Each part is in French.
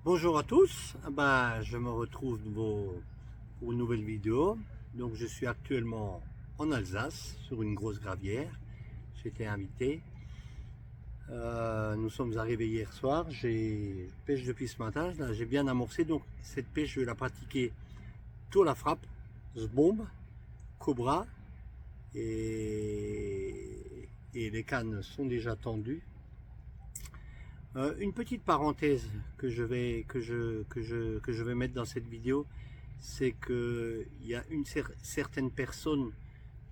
Bonjour à tous, je me retrouve pour une nouvelle vidéo. Donc je suis actuellement en Alsace sur une grosse gravière. J'étais invité. Nous sommes arrivés hier soir. J'ai pêche depuis ce matin. Là, j'ai bien amorcé. Donc cette pêche, je vais la pratiquer tour la frappe, bombe, cobra et les cannes sont déjà tendues. Une petite parenthèse que je vais mettre dans cette vidéo, c'est que il y a une certaine personne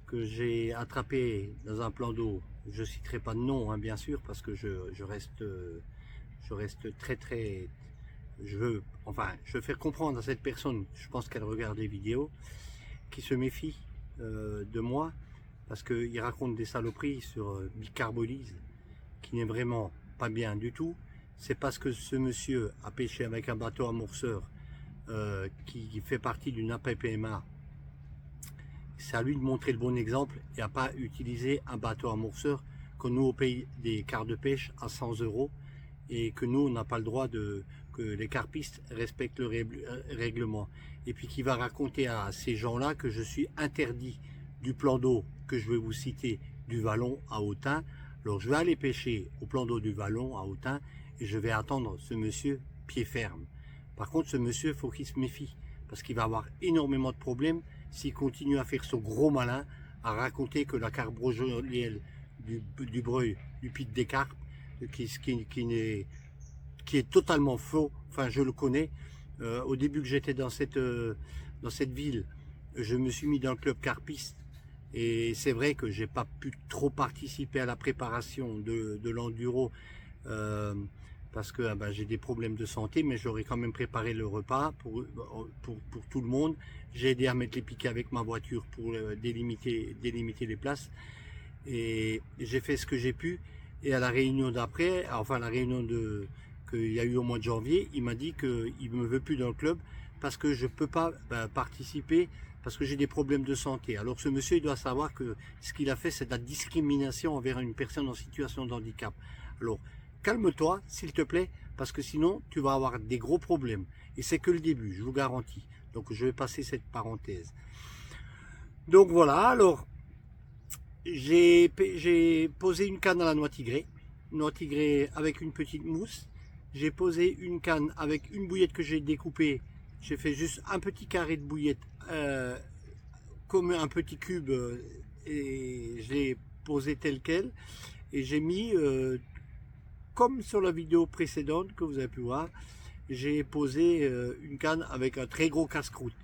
que j'ai attrapée dans un plan d'eau. Je citerai pas de nom, hein, bien sûr, parce que je reste très je veux faire comprendre à cette personne, je pense qu'elle regarde les vidéos, qui se méfie de moi, parce qu'il raconte des saloperies sur Bicarbolise, qui n'est vraiment pas bien du tout. C'est parce que ce monsieur a pêché avec un bateau amorceur qui fait partie d'une APPMA. C'est à lui de montrer le bon exemple et à pas utiliser un bateau amorceur que nous on paye des cartes de pêche à 100 € et que nous on n'a pas le droit que les carpistes respectent le règlement. Et puis qui va raconter à ces gens-là que je suis interdit du plan d'eau que je vais vous citer du Vallon à Autun. Alors je vais aller pêcher au plan d'eau du Vallon à Autun et je vais attendre ce monsieur pied ferme. Par contre ce monsieur, il faut qu'il se méfie parce qu'il va avoir énormément de problèmes s'il continue à faire ce gros malin, à raconter que la carpe brojolienne du Breuil, du Pic des Carpes, qui est totalement faux. Enfin je le connais. Au début que j'étais dans cette ville, je me suis mis dans le club carpiste. Et c'est vrai que j'ai pas pu trop participer à la préparation de l'enduro parce que j'ai des problèmes de santé, mais j'aurais quand même préparé le repas pour tout le monde. J'ai aidé à mettre les piquets avec ma voiture pour délimiter les places. Et j'ai fait ce que j'ai pu. Et à la réunion d'après, enfin la réunion qu'il y a eu au mois de janvier, il m'a dit qu'il me veut plus dans le club parce que je peux pas participer parce que j'ai des problèmes de santé. Alors ce monsieur, il doit savoir que ce qu'il a fait, c'est de la discrimination envers une personne en situation de handicap. Alors, calme-toi, s'il te plaît, parce que sinon, tu vas avoir des gros problèmes. Et c'est que le début, je vous garantis. Donc, je vais passer cette parenthèse. Donc, voilà. Alors, j'ai posé une canne à la noix tigrée avec une petite mousse. J'ai posé une canne avec une bouillette que j'ai découpée. J'ai fait juste un petit carré de bouillette comme un petit cube et je l'ai posé tel quel et j'ai mis comme sur la vidéo précédente que vous avez pu voir, j'ai posé une canne avec un très gros casse-croûte.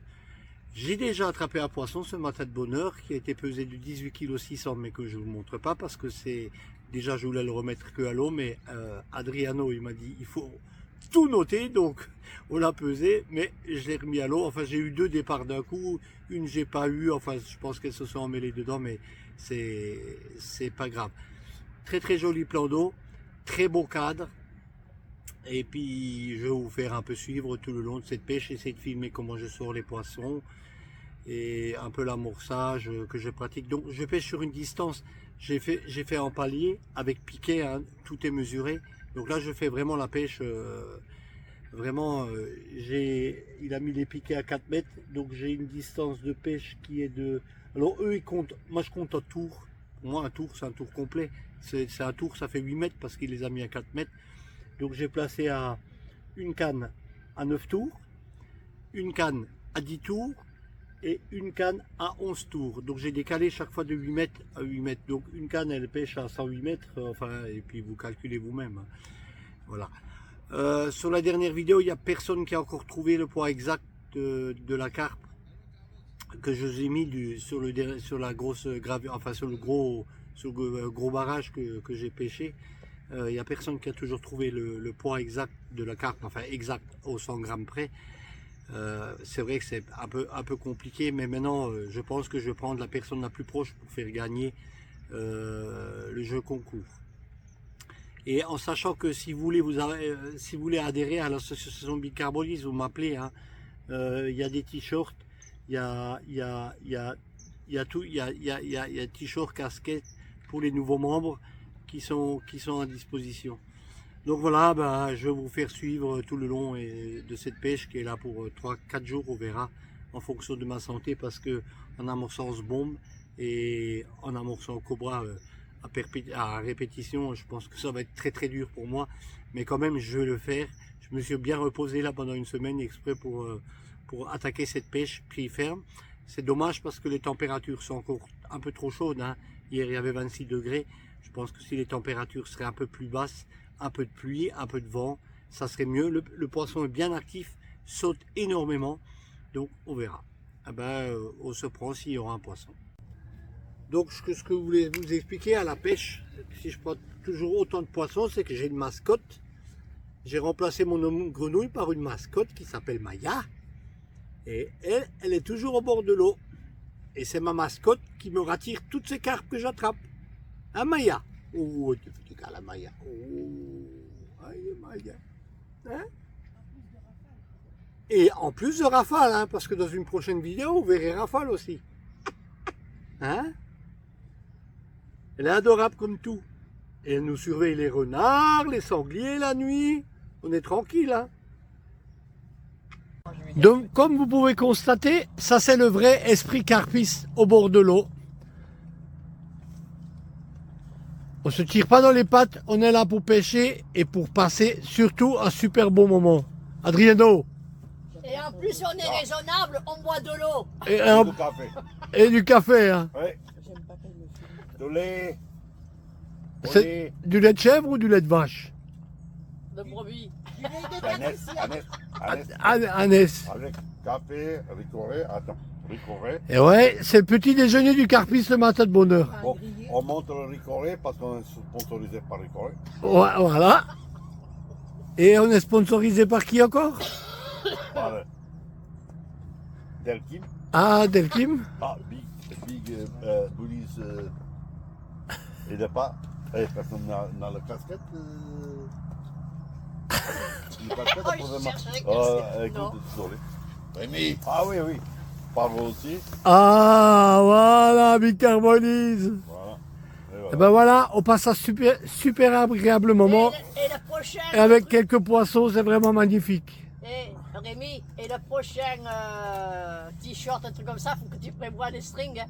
J'ai déjà attrapé un poisson ce matin de bonne heure qui a été pesé de 18 kg 600 mais que je vous montre pas parce que c'est déjà je voulais le remettre que à l'eau, mais Adriano il m'a dit il faut tout noté, donc on l'a pesé, mais je l'ai remis à l'eau. Enfin, j'ai eu 2 départs d'un coup, une j'ai pas eu, enfin je pense qu'elles se sont emmêlées dedans, mais c'est pas grave. Très très joli plan d'eau, très beau cadre. Et puis je vais vous faire un peu suivre tout le long de cette pêche, essayer de filmer comment je sors les poissons et un peu l'amorçage que je pratique. Donc je pêche sur une distance, j'ai fait en palier avec piquet, hein, tout est mesuré. Donc là je fais vraiment la pêche, vraiment, il a mis les piquets à 4 mètres, donc j'ai une distance de pêche qui est de... Alors eux ils comptent, moi je compte en tour. Pour moi un tour c'est un tour complet, c'est un tour, ça fait 8 mètres parce qu'il les a mis à 4 mètres. Donc j'ai placé à une canne à 9 tours, une canne à 10 tours et une canne à 11 tours. Donc j'ai décalé chaque fois de 8 mètres à 8 mètres. Donc une canne elle pêche à 108 mètres, enfin, et puis vous calculez vous-même. Voilà. Sur la dernière vidéo, il n'y a personne qui a encore trouvé le poids exact de la carpe que je vous ai mis sur la grosse gravure, enfin sur le gros barrage que j'ai pêché. Il n'y a personne qui a toujours trouvé le poids exact de la carpe, enfin exact au 100 grammes près. C'est vrai que c'est un peu compliqué, mais maintenant je pense que je vais prendre la personne la plus proche pour faire gagner le jeu concours. Et en sachant que si vous voulez adhérer à l'association Bicarbolise, vous m'appelez, hein. Il y a des t-shirts, il y a t-shirts, casquettes pour les nouveaux membres qui sont à disposition. Donc voilà, ben, je vais vous faire suivre tout le long de cette pêche qui est là pour 3-4 jours, on verra en fonction de ma santé, parce que en amorçant ce bombe et en amorçant Cobra à répétition, je pense que ça va être très très dur pour moi, mais quand même je vais le faire. Je me suis bien reposé là pendant une semaine exprès pour attaquer cette pêche pied ferme. C'est dommage parce que les températures sont encore un peu trop chaudes, hein. Hier il y avait 26 degrés. Je pense que si les températures seraient un peu plus basses, un peu de pluie, un peu de vent, ça serait mieux. Le poisson est bien actif, saute énormément, donc on verra. Ah ben, on se prend s'il y aura un poisson. Donc ce que je voulais vous expliquer à la pêche, si je prends toujours autant de poissons, c'est que j'ai une mascotte. J'ai remplacé mon grenouille par une mascotte qui s'appelle Maya. Et elle est toujours au bord de l'eau. Et c'est ma mascotte qui me rattire toutes ces carpes que j'attrape. Hein, Maya? Oh, tu fais du cas la Maya. Oh, aïe, Maya. Hein? Et en plus de Rafale, hein, parce que dans une prochaine vidéo, vous verrez Rafale aussi. Hein? Elle est adorable comme tout. Et elle nous surveille les renards, les sangliers la nuit. On est tranquille, hein? Donc, comme vous pouvez constater, ça c'est le vrai esprit carpiste au bord de l'eau. On se tire pas dans les pattes, on est là pour pêcher et pour passer surtout un super bon moment. Adriano. Et en plus, on est raisonnable, on boit de l'eau. Et du café, hein. Oui. Du lait. C'est du lait de chèvre ou du lait de vache? De brebis. Anès. Avec café, ricoré, attends, ricoré. Et ouais, c'est le petit déjeuner du carpiste le matin de bonne heure. Bon, on monte le ricoré parce qu'on est sponsorisé par ricoré. Ouais, voilà. Et on est sponsorisé par qui encore? Par Delkim. Ah, Delkim. Ah, Big Bullies. Et de pas. Et personne n'a la casquette. Une casquette Oh, pour je demain. cherche la casquette. Non. Écoute, désolé. Rémi. Ah oui, oui. Pardon aussi. Ah, voilà, Bicarbonise. Voilà. Et ben voilà, on passe un super agréable moment. Et le prochain. Et avec quelques poissons, c'est vraiment magnifique. Et Rémi, et le prochain t-shirt, un truc comme ça, faut que tu prévois les strings. Hein.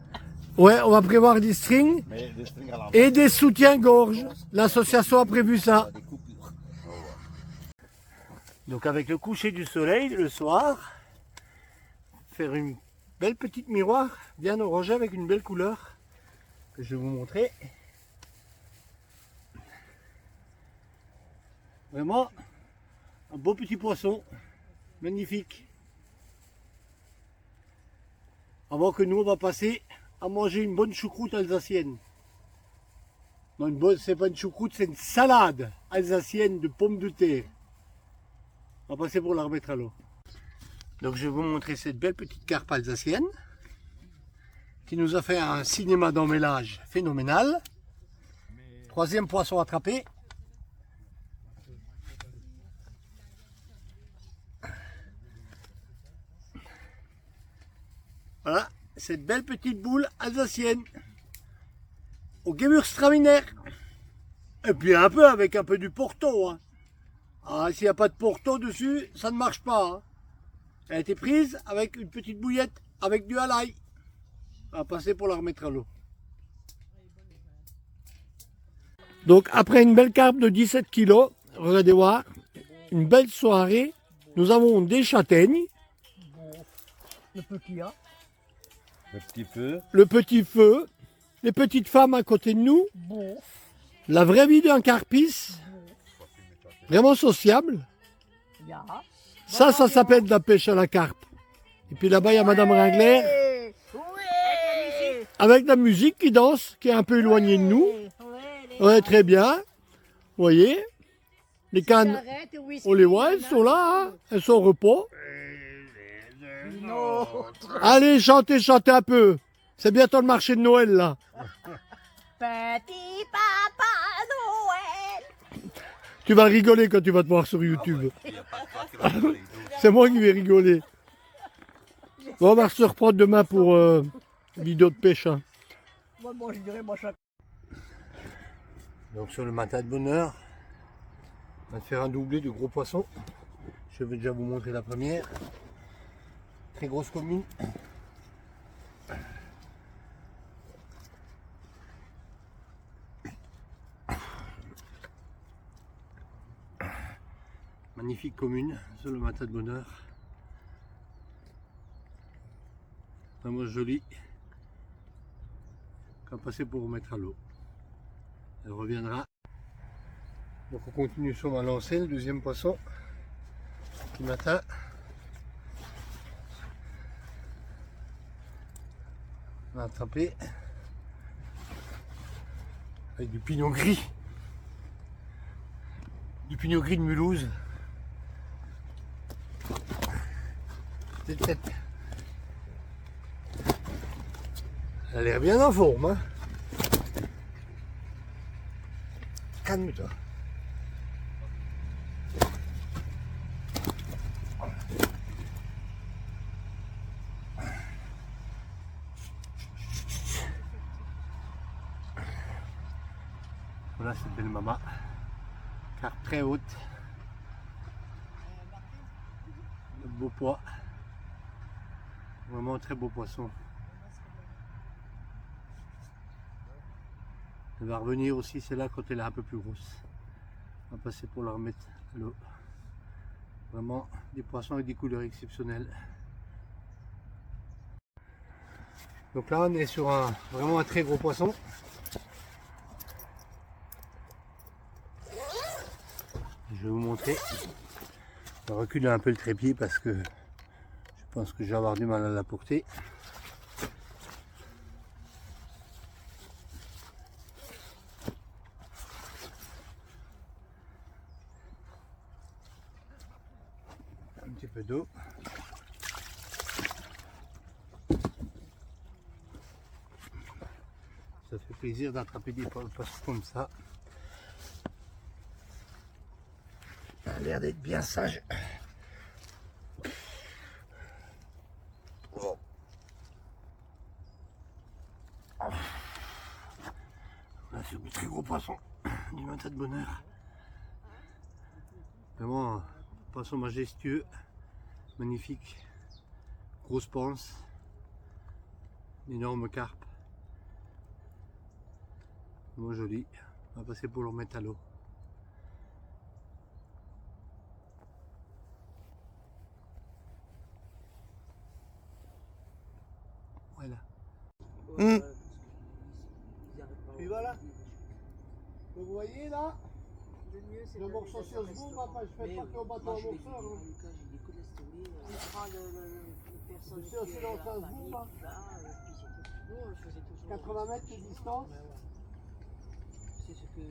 Ouais, on va prévoir des strings Mais des strings à l'envers. et des soutiens-gorge. L'association a prévu ça. Donc avec le coucher du soleil le soir, faire une belle petite miroir bien orangée avec une belle couleur que je vais vous montrer. Vraiment un beau petit poisson, magnifique. Avant que nous on va passer à manger une bonne choucroute alsacienne. Non, c'est pas une choucroute, c'est une salade alsacienne de pommes de terre. On va passer pour la remettre à l'eau. Donc je vais vous montrer cette belle petite carpe alsacienne qui nous a fait un cinéma d'emmêlage phénoménal. Troisième poisson attrapé. Voilà, cette belle petite boule alsacienne au Gewürztraminer. Et puis un peu avec un peu du Porto. Hein. Ah, s'il n'y a pas de Porto dessus, ça ne marche pas. Hein. Elle a été prise avec une petite bouillette avec du halai. On va passer pour la remettre à l'eau. Donc après une belle carpe de 17 kg, regardez voir, une belle soirée. Nous avons des châtaignes. Le petit, hein. Le petit feu. Les petites femmes à côté de nous. Bon. La vraie vie d'un carpiste. Vraiment sociable. Ya. Ça s'appelle de la pêche à la carpe. Et puis là-bas, il y a Madame Ringler. Oui. Avec de la musique qui danse, qui est un peu éloignée de nous. Ouais, très bien. Vous voyez, les cannes, on les voit, elles sont là, hein. Elles sont au repos. Allez, chantez, chantez un peu. C'est bientôt le marché de Noël, là. Petit papa Noël. Tu vas rigoler quand tu vas te voir sur YouTube. C'est moi qui vais rigoler. Bon, on va se reprendre demain pour une vidéo de pêche. Hein. Moi, je dirais, moi, chaque... Donc sur le matin de bonheur, on va faire un doublé de gros poissons. Je vais déjà vous montrer la première. Très grosse commune. Magnifique commune sur le matin de bonheur. Vraiment jolie. On va passer pour remettre à l'eau. Elle reviendra. Donc on continue sur ma lancée, le deuxième poisson du matin. On a attrapé avec du pignon gris. Du pignon gris de Mulhouse. Elle a l'air bien en forme. Hein. Calme-toi. Voilà cette belle mama. Carpe très haute. De beau poids. Vraiment un très beau poisson. Elle va revenir aussi, c'est là quand elle est un peu plus grosse. On va passer pour la remettre à l'eau. Vraiment des poissons avec des couleurs exceptionnelles. Donc là on est sur vraiment un très gros poisson. Je vais vous montrer. On va reculer un peu le trépied parce que je pense que je vais avoir du mal à la porter. Un petit peu d'eau. Ça fait plaisir d'attraper des poissons comme ça. Elle a l'air d'être bien sage. Oh. Là, c'est un très gros poisson du matin de bonheur. Vraiment un poisson majestueux, magnifique, grosse panse, une énorme carpe. Vraiment joli. On va passer pour le remettre à l'eau. Voilà. Et voilà. Vous voyez là, le morceau sur ce bout, papa, je fais pas qu'au bateau en morceau. C'est aussi dans 15 bouts, 80 mètres de distance. C'est ce que je vais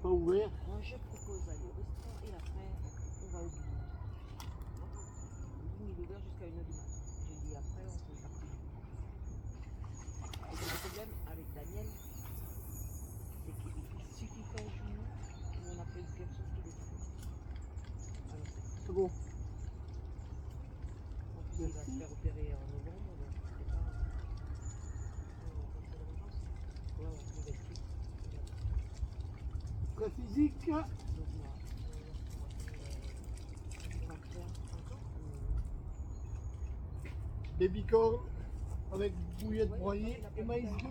pas ouvert. Moi, je propose d'aller au restaurant et après, on va au bowling. Le bowling est ouvert jusqu'à 1h du matin. J'ai dit après, on peut faire plus. Et le problème avec Daniel, c'est qu'il suffit qu'un jour où on a fait quelque chose qui est fait. Alors, C'est bon. en plus, il va se faire opérer en novembre, donc c'est pas. Ouais, on va essayer. Très physique. Donc, voilà. On va faire encore. Baby corn avec bouillette broyée et maïs doux.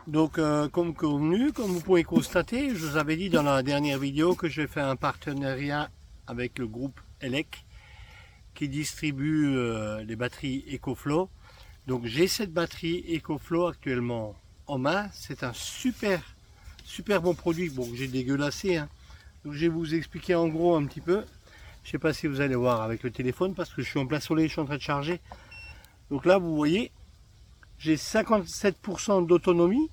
Donc comme convenu, comme vous pouvez constater, je vous avais dit dans la dernière vidéo que je vais faire un partenariat avec le groupe ELEC qui distribue les batteries EcoFlow. Donc j'ai cette batterie EcoFlow actuellement en main. C'est un super bon produit, bon que j'ai dégueulassé, hein. Donc je vais vous expliquer en gros un petit peu. Je sais pas si vous allez voir avec le téléphone parce que je suis en plein soleil, je suis en train de charger. Donc là vous voyez, j'ai 57% d'autonomie.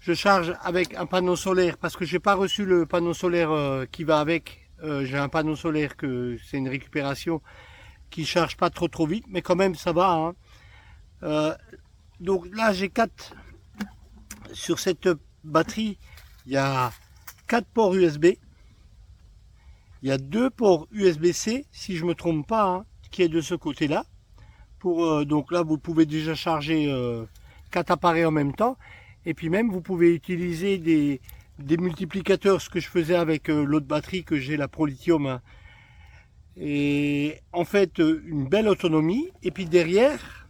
Je charge avec un panneau solaire parce que j'ai pas reçu le panneau solaire qui va avec. J'ai un panneau solaire que c'est une récupération qui charge pas trop vite, mais quand même ça va, hein. Donc là j'ai 4 sur cette batterie. Il y a 4 ports USB. Il y a 2 ports USB-C si je me trompe pas, hein, qui est de ce côté là. Donc là vous pouvez déjà charger 4 appareils en même temps. Et puis même, vous pouvez utiliser des multiplicateurs, ce que je faisais avec l'autre batterie que j'ai, la Pro Lithium, hein. Et en fait, une belle autonomie. Et puis derrière,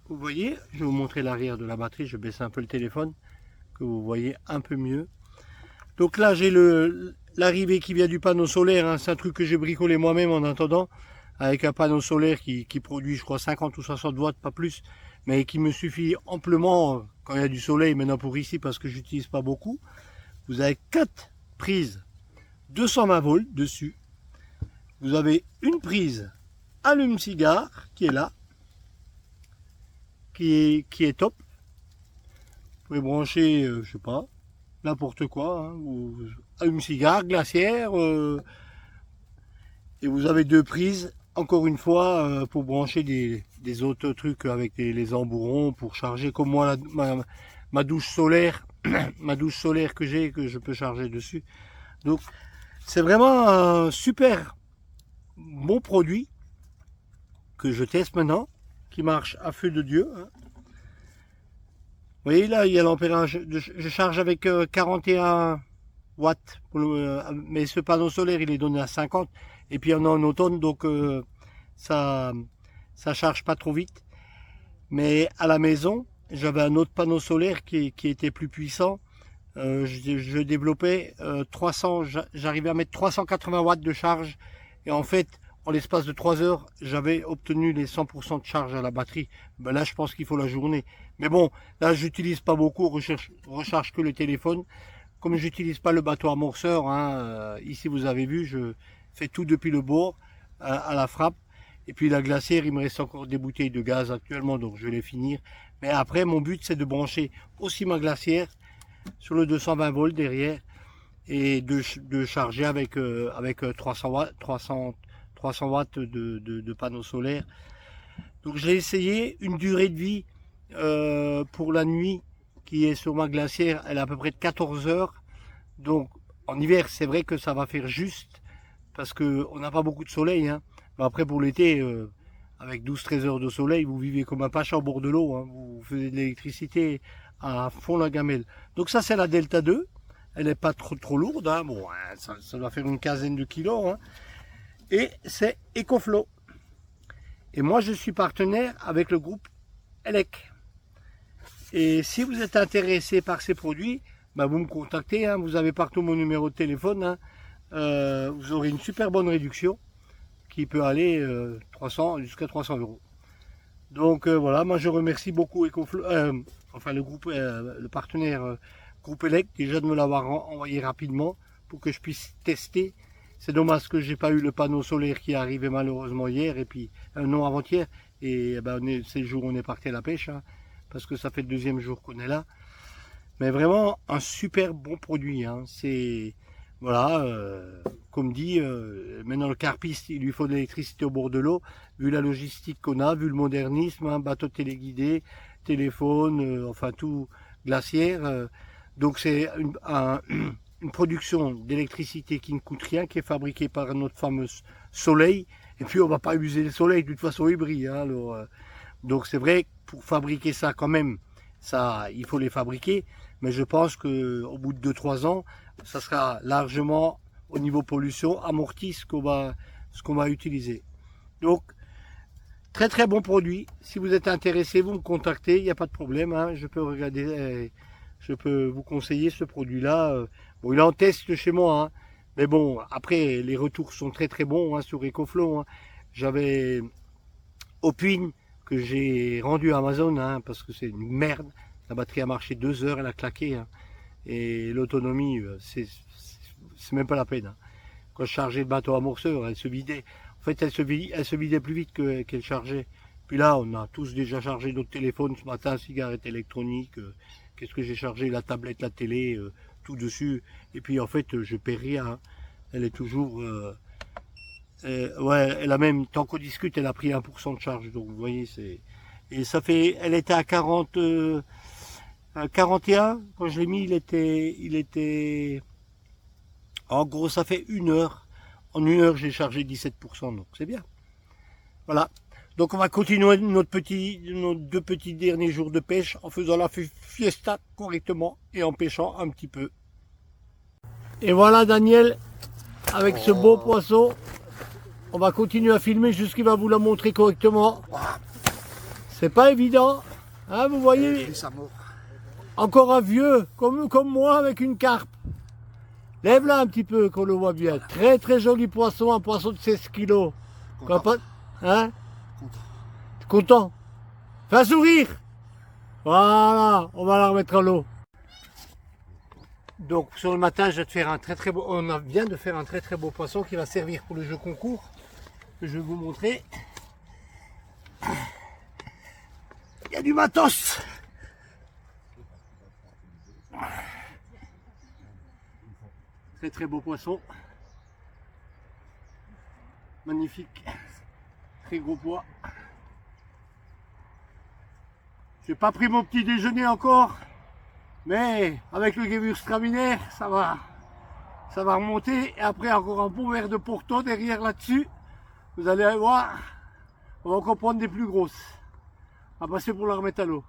vous voyez, je vais vous montrer l'arrière de la batterie. Je baisse un peu le téléphone, que vous voyez un peu mieux. Donc là, j'ai l'arrivée qui vient du panneau solaire, hein. C'est un truc que j'ai bricolé moi-même en attendant, avec un panneau solaire qui produit, je crois, 50 ou 60 watts, pas plus, mais qui me suffit amplement quand il y a du soleil, maintenant pour ici, parce que j'utilise pas beaucoup. Vous avez 4 prises 220 volts dessus. Vous avez une prise allume-cigare qui est là, qui est top. Vous pouvez brancher, je sais pas, n'importe quoi, hein, allume-cigare, glacière, et vous avez 2 prises. Encore une fois, pour brancher des autres trucs avec les embourrons, pour charger comme moi ma douche solaire, ma douche solaire que j'ai, que je peux charger dessus. Donc c'est vraiment un super bon produit que je teste maintenant, qui marche à feu de Dieu, hein. Vous voyez là, il y a l'ampérage, je charge avec 41 watts, mais ce panneau solaire il est donné à 50. Et puis on est en automne, donc ça charge pas trop vite. Mais à la maison, j'avais un autre panneau solaire qui était plus puissant. Je développais 300, j'arrivais à mettre 380 watts de charge. Et en fait, en l'espace de 3 heures, j'avais obtenu les 100% de charge à la batterie. Ben là, je pense qu'il faut la journée. Mais bon, là, j'utilise pas beaucoup, recharge que le téléphone. Comme j'utilise pas le bateau amorceur, hein, ici vous avez vu, je fais tout depuis le bord à la frappe. Et puis la glacière, il me reste encore des bouteilles de gaz actuellement, donc je vais les finir. Mais après, mon but, c'est de brancher aussi ma glacière sur le 220 volts derrière et de charger avec 300 watts de panneaux solaires. Donc j'ai essayé une durée de vie pour la nuit qui est sur ma glacière, elle est à peu près de 14 heures. Donc en hiver, c'est vrai que ça va faire juste parce qu'on n'a pas beaucoup de soleil, hein. Mais après pour l'été, avec 12-13 heures de soleil, vous vivez comme un pacha au bord de l'eau, hein. Vous faisiez de l'électricité à fond la gamelle. Donc ça c'est la Delta 2, elle n'est pas trop lourde, hein. Bon, ça doit faire une quinzaine de kilos, hein. Et c'est EcoFlow. Et moi je suis partenaire avec le groupe ELEC. Et si vous êtes intéressé par ces produits, bah vous me contactez, hein. Vous avez partout mon numéro de téléphone, hein. Vous aurez une super bonne réduction qui peut aller jusqu'à 300 euros. Donc voilà, moi je remercie beaucoup EcoFlow, enfin le groupe, le partenaire groupe ELEC déjà de me l'avoir envoyé rapidement pour que je puisse tester. C'est dommage que j'ai pas eu le panneau solaire qui est arrivé malheureusement hier et puis non avant-hier, et ben, c'est le jour où on est parti à la pêche, hein, parce que ça fait le deuxième jour qu'on est là. Mais vraiment un super bon produit. Hein. C'est voilà, comme dit, maintenant le carpiste, il lui faut de l'électricité au bord de l'eau, vu la logistique qu'on a, vu le modernisme, hein, bateau téléguidé, téléphone, enfin tout glaciaire. Donc c'est une production d'électricité qui ne coûte rien, qui est fabriquée par notre fameux soleil. Et puis on va pas abuser le soleil, de toute façon il brille. Hein, alors, donc c'est vrai que pour fabriquer ça quand même, ça, il faut les fabriquer. Mais je pense qu'au bout de 2-3 ans, ça sera largement au niveau pollution amorti ce qu'on va utiliser. Donc très très bon produit. Si vous êtes intéressé, vous me contactez, il n'y a pas de problème. Hein, je peux regarder, je peux vous conseiller ce produit-là. Bon, il est en test chez moi, hein, mais bon, après les retours sont très très bons hein, sur EcoFlow. Hein. J'avais Opwin que j'ai rendu à Amazon hein, parce que c'est une merde. La batterie a marché 2 heures, elle a claqué. Hein. Et l'autonomie, c'est même pas la peine. Hein. Quand je chargeais le bateau amorceur, elle se vidait. En fait, elle se vidait plus vite qu'elle chargeait. Puis là, on a tous déjà chargé notre téléphone ce matin, cigarette électronique. Qu'est-ce que j'ai chargé? La tablette, la télé, tout dessus. Et puis en fait, je perds rien. Hein. Elle est toujours... ouais, elle a même, tant qu'on discute, elle a pris 1% de charge. Donc vous voyez, c'est... Et ça fait... Elle était à 41, quand je l'ai mis, il était, en gros, ça fait 1 heure. En 1 heure, j'ai chargé 17%, donc c'est bien. Voilà. Donc on va continuer nos 2 petits derniers jours de pêche en faisant la fiesta correctement et en pêchant un petit peu. Et voilà Daniel, avec ce beau poisson, on va continuer à filmer jusqu'il va vous la montrer correctement. C'est pas évident, hein, vous voyez. Encore un vieux, comme moi, avec une carpe. Lève-la un petit peu, qu'on le voit bien. Très très joli poisson, un poisson de 16 kilos. Content. Hein? Content. Fais un sourire. Voilà, on va la remettre à l'eau. Donc sur le matin, je vais te faire un très très beau. On vient de faire un très très beau poisson qui va servir pour le jeu concours. Je vais vous montrer. Il y a du matos. Très très beau poisson. Magnifique. Très gros poids. J'ai pas pris mon petit déjeuner encore, mais avec le Gewürztraminer, ça va remonter. Et après encore un bon verre de Porto derrière là-dessus. Vous allez voir, on va encore prendre des plus grosses. On va passer pour la remettre à l'eau.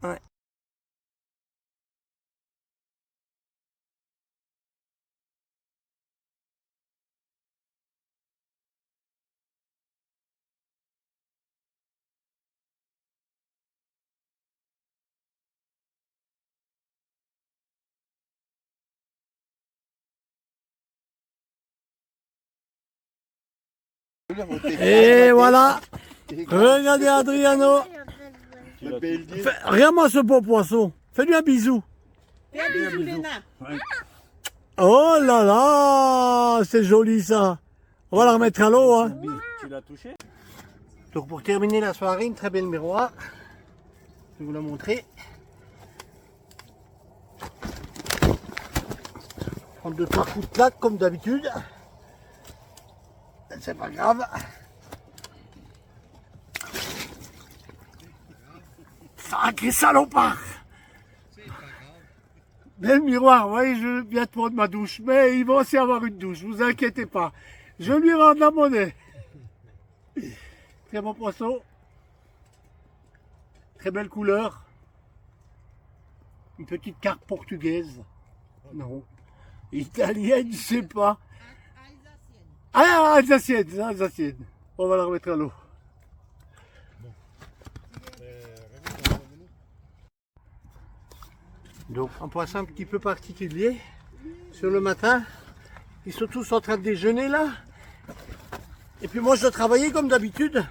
Ouais. Et voilà. Regardez Adriano. Regarde-moi ce beau poisson. Fais-lui un bisou. Fais un bisou, Léna. Oh là là, c'est joli ça. On va la remettre à l'eau. Hein. Tu l'as touché? Donc pour terminer la soirée, une très belle miroir. Je vais vous la montrer. Prendre 2-3 coups de claque comme d'habitude. C'est pas grave. Sacré salopard! Belle miroir, vous voyez, je viens de prendre ma douche, mais il va aussi avoir une douche, vous inquiétez pas. Je lui rends de la monnaie. Très bon poisson. Très belle couleur. Une petite carpe portugaise. Non. Italienne, je sais pas. Ah, alsacienne, alsacienne. On va la remettre à l'eau. Donc un poisson un petit peu particulier. Sur le matin, ils sont tous en train de déjeuner là. Et puis moi je dois travailler comme d'habitude.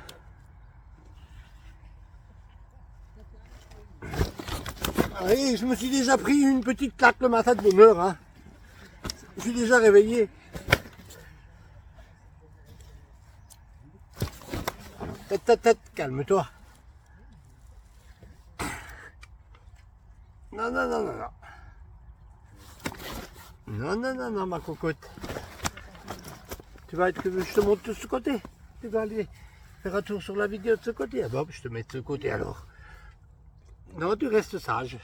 Et je me suis déjà pris une petite claque le matin de bonne heure. Hein. Je suis déjà réveillé. Calme-toi. Non, non, non, non, non. Non, non, non, non, ma cocotte. Tu vas être que je te montre de ce côté. Tu vas aller faire un tour sur la vidéo de ce côté. Ah bon, je te mets de ce côté alors. Non, tu restes sage.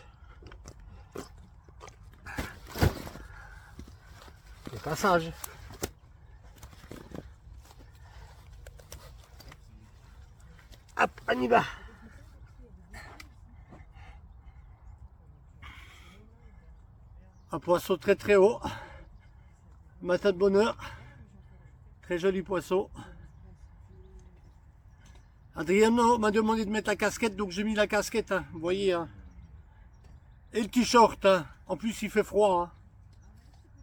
C'est pas sage. Hop, on y va. Un poisson très très haut. Matin de bonheur. Très joli poisson. Adriano m'a demandé de mettre la casquette, donc j'ai mis la casquette, hein, vous voyez. Hein. Et le t-shirt, hein. En plus il fait froid. Hein.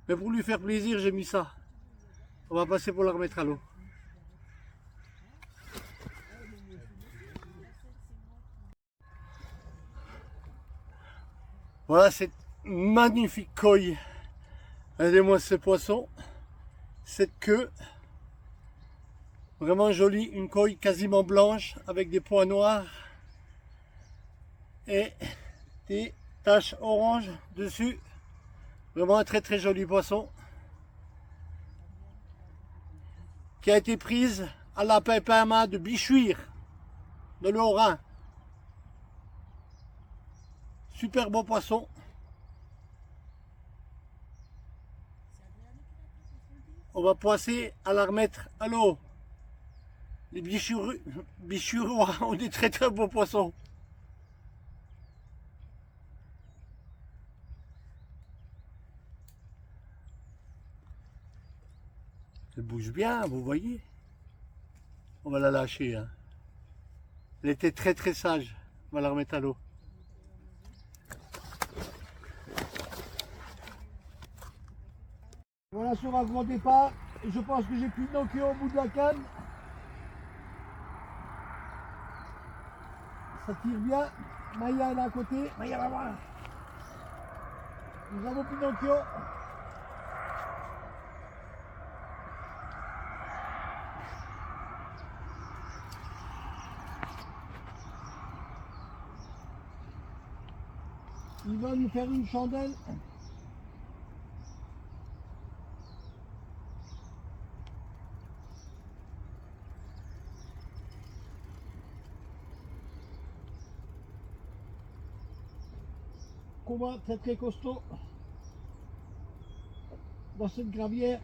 Mais pour lui faire plaisir, j'ai mis ça. On va passer pour la remettre à l'eau. Voilà cette magnifique coille. Regardez-moi ce poisson. Cette queue. Vraiment jolie. Une coille quasiment blanche avec des points noirs. Et des taches orange dessus. Vraiment un très très joli poisson. Qui a été prise à la pépin de Bichuire. De le Haut-Rhin. Super beau poisson. On va passer à la remettre à l'eau. Les bichurois ont des très très beaux poissons. Elle bouge bien, vous voyez. On va la lâcher. Hein. Elle était très très sage. On va la remettre à l'eau. Voilà sur un grand départ, et je pense que j'ai Pinocchio au bout de la canne. Ça tire bien. Maya est là à côté. Maya va voir. Nous avons Pinocchio. Il va nous faire une chandelle. Combat très très costaud dans cette gravière.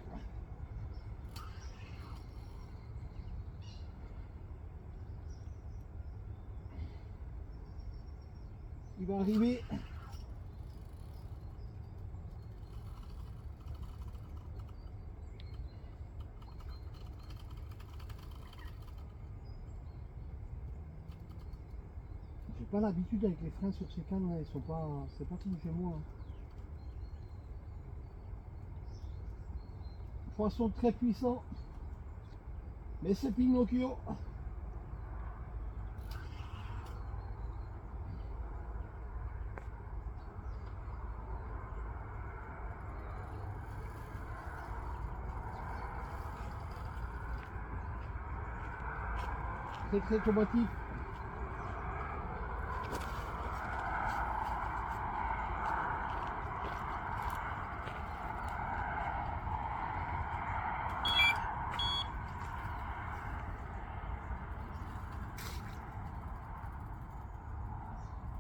Il va arriver. J'ai pas l'habitude avec les freins sur ces cannes là, ils sont pas. C'est pas comme chez moi. Poisson très puissant. Mais c'est Pinocchio. Très très combatif.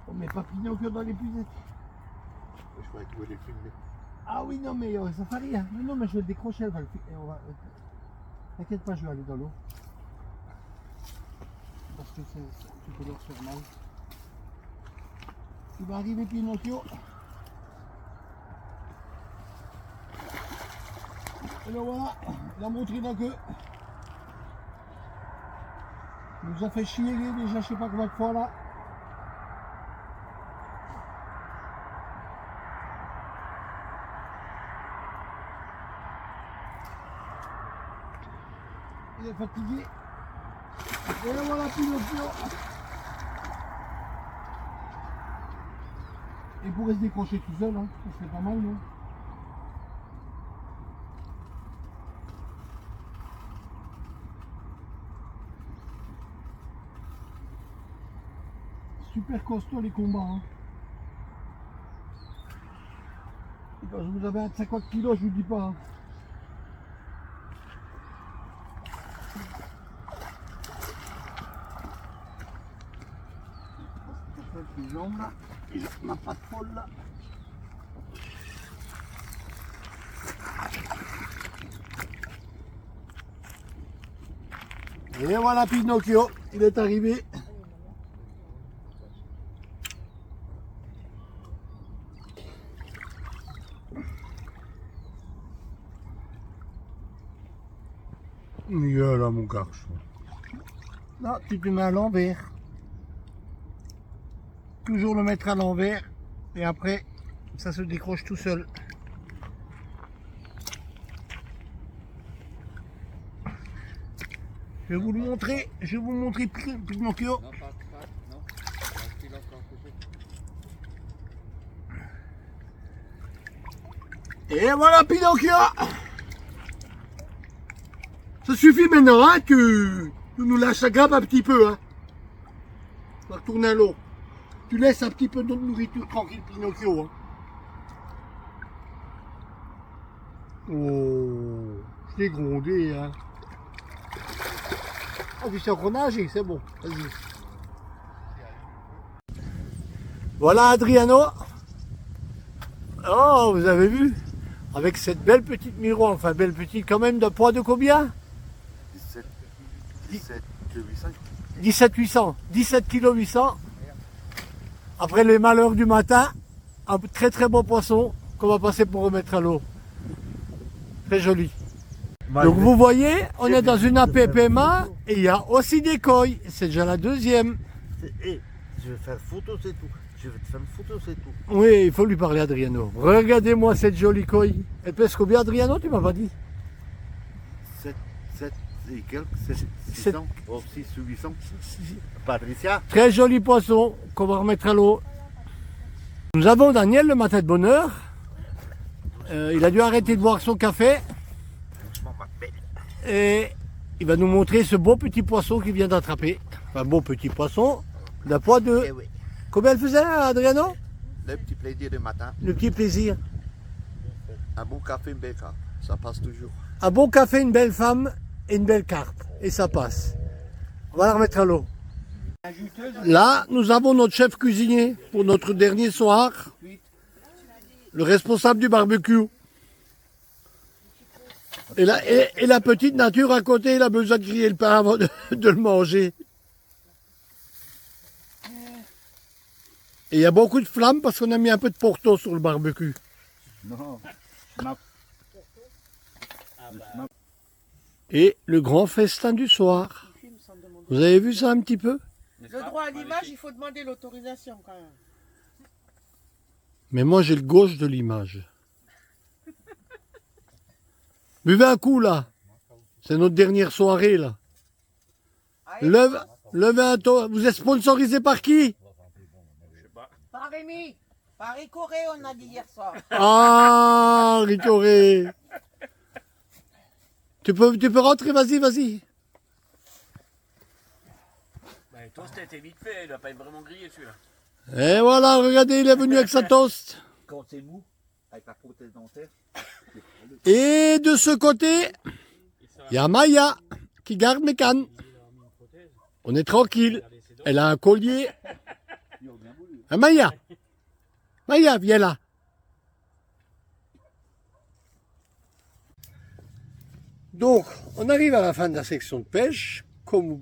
On met pas Pinocchio dans les pucettes. Je croyais que tu voulais filmer. Ah oui, non, mais ça fait rien. Non, non, mais je vais le décrocher. Elle va le... et on va... T'inquiète pas, je vais aller dans l'eau. Parce que tu peux leur faire mal. Il va arriver Pinocchio. Et là voilà, la montré la queue. Il nous a fait chier déjà, je sais pas combien de fois là. Il est fatigué. Et là voilà Pinocchio. Il pourrait se décrocher tout seul, hein. Ça serait pas mal, non? super costaud les combats. Hein. Et quand vous avez un 50 kilos, je vous dis pas. Hein. Les jambes là, et ma patte folle là. Et voilà Pinocchio, il est arrivé. Il est là mon garçon. Là, tu te mets à l'envers. Toujours le mettre à l'envers et après ça se décroche tout seul. Je vais vous le montrer, Pinocchio. Non, pas, non. Il a encore coupé. Et voilà Pinocchio. Ça suffit maintenant, hein, tu nous lâches la grappe un petit peu, hein. On va retourner à l'eau. Tu laisses un petit peu de nourriture tranquille, Pinocchio. Hein. Oh, je t'ai grondé, hein. Ah, tu sais encore nager, c'est bon. Vas-y. Voilà Adriano. Oh, vous avez vu? Avec cette belle petite miroir, enfin belle petite quand même, de poids de combien? 17 800. 17 800, 17 kg 800. Après les malheurs du matin, un très très beau poisson qu'on va passer pour remettre à l'eau. Très joli. Donc vous voyez, on est dans une APPMA et il y a aussi des koi. C'est déjà la deuxième. Hey, je vais faire photo, c'est tout. Je vais te faire une photo, c'est tout. Oui, il faut lui parler Adriano. Regardez-moi cette jolie koi. Elle pèse combien Adriano, tu m'as pas dit? 7 et quelques, 600, 6 ou 800. Si. Patricia. Très joli poisson qu'on va remettre à l'eau. Nous avons Daniel le matin de bonne heure. Il a dû arrêter de boire son café. Et il va nous montrer ce beau petit poisson qu'il vient d'attraper. Un beau petit poisson d'un poids de... Eh oui, Combien elle faisait, Adriano? le petit plaisir du matin, Le petit plaisir. un bon café, une belle carte, ça passe toujours. Un bon café, une belle femme et une belle carpe. Et ça passe. On va la remettre à l'eau. Là, nous avons notre chef cuisinier pour notre dernier soir. Le responsable du barbecue. Et la petite nature à côté, il a besoin de griller le pain avant de le manger. Et il y a beaucoup de flammes parce qu'on a mis un peu de Porto sur le barbecue. Non. Et le grand festin du soir. Vous avez vu ça un petit peu? Le droit à l'image, il faut demander l'autorisation quand même. Mais moi j'ai le gauche de l'image. Buvez un coup là. C'est notre dernière soirée là. Levez un toast. Vous êtes sponsorisé par qui? Par Rémi, par Ricoré, on a dit hier soir. Ah, Ricoré. Tu peux rentrer, vas-y. Bah, le toast a été vite fait, il n'a pas vraiment grillé celui-là. Et voilà, regardez, il est venu avec sa toast. Quand c'est mou, avec la prothèse dentaire, Et de ce côté, il y a Maya qui garde mes cannes. On est tranquille. Elle a un collier. Ah, Maya, viens là. Donc, on arrive à la fin de la section de pêche, comme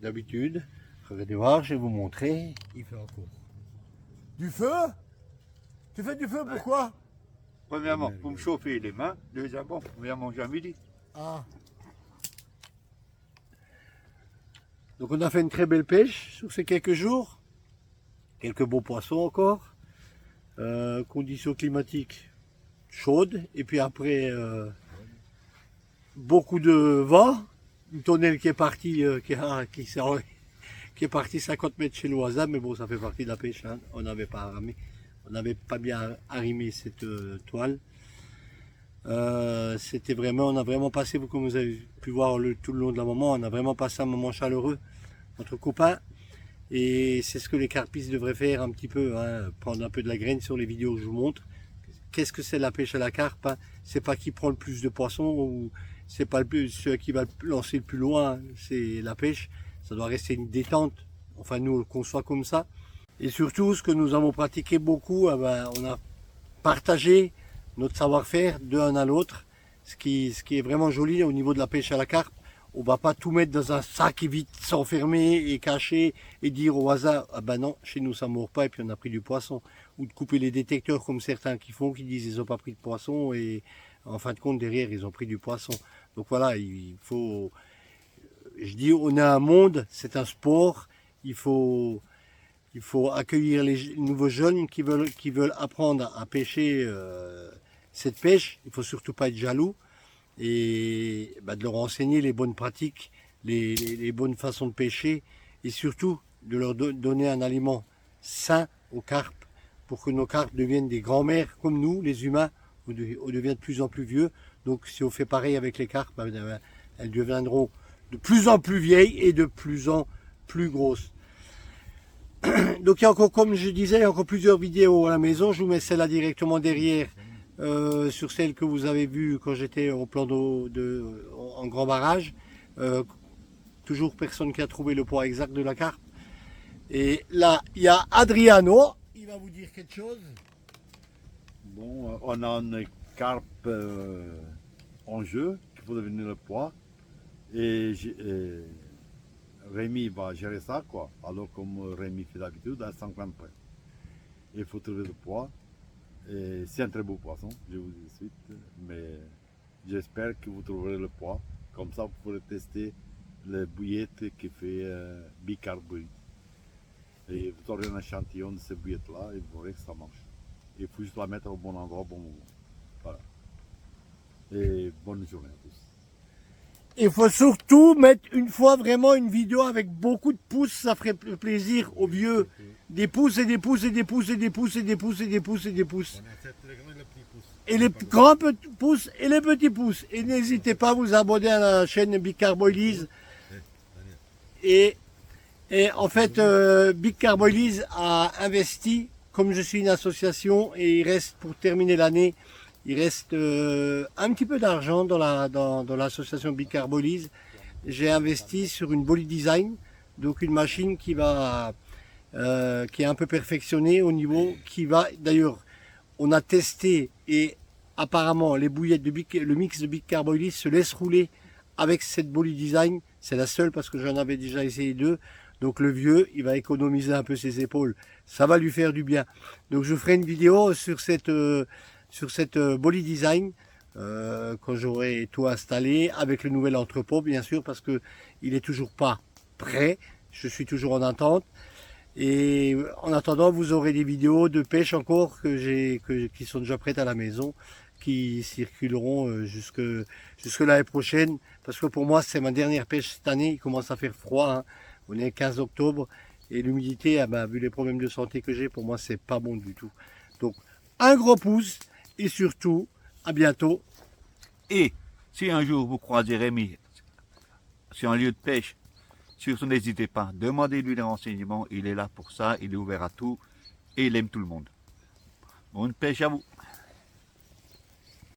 d'habitude. Regardez voir, je vais vous montrer. Il fait encore. Du feu? Tu fais du feu, pourquoi? Premièrement, pour me chauffer les mains. Deuxièmement, pour bien manger à midi. Ah. Donc on a fait une très belle pêche sur ces quelques jours. Quelques beaux poissons encore. Conditions climatiques chaudes. Et puis après, beaucoup de vent. Une tonnelle qui est partie, qui est partie 50 mètres chez l'Oisa. Mais bon, ça fait partie de la pêche. Hein. On n'avait pas bien arrimé cette toile. C'était vraiment, on a vraiment passé, comme vous avez pu voir tout le long de la moment, on a vraiment passé un moment chaleureux entre copains. Et c'est ce que les carpistes devraient faire un petit peu, hein, prendre un peu de la graine sur les vidéos que je vous montre. Qu'est-ce que c'est la pêche à la carpe, hein? C'est pas qui prend le plus de poissons ou c'est pas celui qui va lancer le plus loin, c'est la pêche. Ça doit rester une détente. Enfin, nous, on le conçoit comme ça. Et surtout, ce que nous avons pratiqué beaucoup, on a partagé notre savoir-faire d'un à l'autre. Ce qui est vraiment joli au niveau de la pêche à la carpe. On va pas tout mettre dans un sac et vite s'enfermer et cacher et dire au hasard, ah ben non, chez nous ça mord pas et puis on a pris du poisson. Ou de couper les détecteurs comme certains qui disent ils ont pas pris de poisson et en fin de compte derrière ils ont pris du poisson. Donc voilà, il faut, je dis on a un monde, c'est un sport, il faut accueillir les nouveaux jeunes qui veulent apprendre à pêcher cette pêche. Il faut surtout pas être jaloux et de leur enseigner les bonnes pratiques, les bonnes façons de pêcher et surtout de leur donner un aliment sain aux carpes pour que nos carpes deviennent des grands-mères comme nous, les humains, on devient de plus en plus vieux. Donc si on fait pareil avec les carpes, elles deviendront de plus en plus vieilles et de plus en plus grosses. Donc il y a encore, comme je disais, il y a encore plusieurs vidéos à la maison. Je vous mets celle-là directement derrière. Sur celle que vous avez vue quand j'étais au plan d'eau en grand barrage. Toujours personne qui a trouvé le poids exact de la carpe. Et là, il y a Adriano. Il va vous dire quelque chose. Bon, on a une carpe en jeu qu'il faut devenir le poids. Et Rémi va gérer ça, quoi. Alors comme Rémi fait d'habitude, à 50 près. Il faut trouver le poids. C'est un très beau poisson, je vous dis de suite, mais j'espère que vous trouverez le poids. Comme ça, vous pourrez tester le bouillette qui fait bicarboline. Et vous aurez un échantillon de cette bouillette-là et vous verrez que ça marche. Il faut juste la mettre au bon endroit, au bon moment. Voilà. Et bonne journée à tous. Il faut surtout mettre une fois vraiment une vidéo avec beaucoup de pouces, ça ferait plaisir aux vieux. Des pouces et des pouces et des pouces et des pouces et des pouces et des pouces et des pouces. Et les grands pouces et les petits pouces. Et n'hésitez pas à vous abonner à la chaîne Bicarboilise. Et en fait, Bicarboilise a investi, comme je suis une association, et il reste, pour terminer l'année, il reste un petit peu d'argent dans l'association Bicarboilise. J'ai investi sur une Body Design, donc une machine qui est un peu perfectionnée au niveau, d'ailleurs, on a testé et apparemment les bouillettes le mix de Bicarboilise se laisse rouler avec cette Body Design. C'est la seule parce que j'en avais déjà essayé deux. Donc le vieux, il va économiser un peu ses épaules. Ça va lui faire du bien. Donc je ferai une vidéo sur cette Body Design quand j'aurai tout installé avec le nouvel entrepôt bien sûr parce que il est toujours pas prêt. Je suis toujours en attente. Et en attendant, vous aurez des vidéos de pêche encore qui sont déjà prêtes à la maison, qui circuleront jusque l'année prochaine. Parce que pour moi, c'est ma dernière pêche cette année. Il commence à faire froid. Hein. On est 15 octobre et l'humidité, vu les problèmes de santé que j'ai, pour moi, c'est pas bon du tout. Donc, un gros pouce et surtout, à bientôt. Et si un jour vous croisez Rémi sur un lieu de pêche, surtout n'hésitez pas, demandez-lui des renseignements, il est là pour ça, il est ouvert à tout et il aime tout le monde. Bonne pêche à vous.